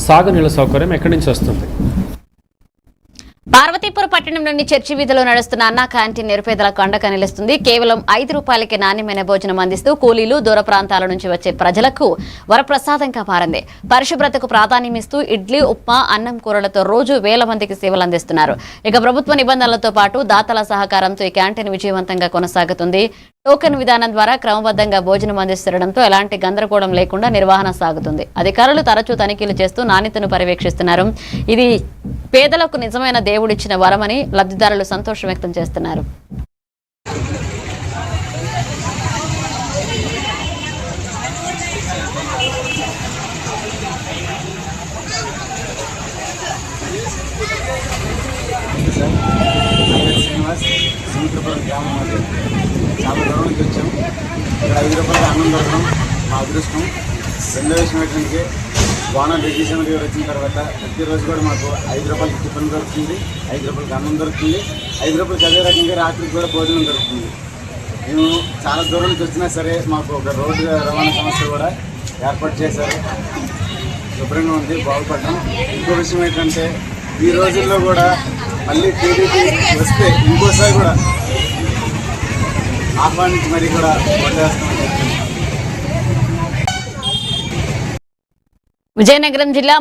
సాగునీళ్ళ సౌకర్యం ఎక్కడి నుంచి వస్తుంది? పార్వతీపురం పట్టణంలోని చర్చి వీధిలో నడుస్తున్న అన్నా క్యాంటీన్ నిరుపేదలకు అండగా నిలుస్తుంది. కేవలం 5 రూపాయలకే నాణ్యమైన భోజనం అందిస్తూ కూలీలు, దూర ప్రాంతాల నుంచి వచ్చే ప్రజలకు వరప్రసాదంగా మారింది. పరిశుభ్రతకు ప్రాధాన్యమిస్తూ ఇడ్లీ, ఉప్మా, అన్నం, కూరలతో రోజు వేల మందికి సేవలు అందిస్తున్నారు. ఇక ప్రభుత్వ నిబంధనలతో పాటు దాతల సహకారంతో ఈ క్యాంటీన్ విజయవంతంగా కొనసాగుతుంది. టోకెన్ విధానం ద్వారా క్రమబద్ధంగా భోజనం అందిస్తుండటంతో ఎలాంటి గందరగోళం లేకుండా నిర్వహణ సాగుతుంది. అధికారులు తరచూ తనిఖీలు చేస్తూ నాణ్యతను పర్యవేక్షిస్తున్నారు. ఇది పేదలకు నిజమైన దేవుడిచ్చిన వరమని లబ్ధిదారులు సంతోషం వ్యక్తం చేస్తున్నారు. చాలా దూరం నుంచి వచ్చాము. ఇక్కడ 5 రూపాయలకి అన్నం దొరకడం మా అదృష్టం. రెండో విషయం ఏంటంటే బోనం డిసిషన్ గారు వచ్చిన తర్వాత ప్రతిరోజు కూడా మాకు 5 రూపాయలకి టిఫిన్ దొరుకుతుంది, 5 రూపాయలకి అన్నం దొరుకుతుంది, 5 రూపాయలకి అదే రకంగా రాత్రికి కూడా భోజనం దొరుకుతుంది. మేము చాలా దూరం నుంచి వచ్చినా సరే మాకు ఒక రోడ్డు రవాణా సమస్య కూడా ఏర్పాటు చేశారు. శుభ్రంగా ఉంది, బాగుపడ్డాం. ఇంకో విషయం ఏంటంటే ఈ రోజుల్లో కూడా మళ్ళీ టీడీపీ వస్తే ఇంకోసారి కూడా ఆహ్వానించి మరీ కూడా ఓటేస్తామని చెప్తున్నాం. విజయనగరం జిల్లా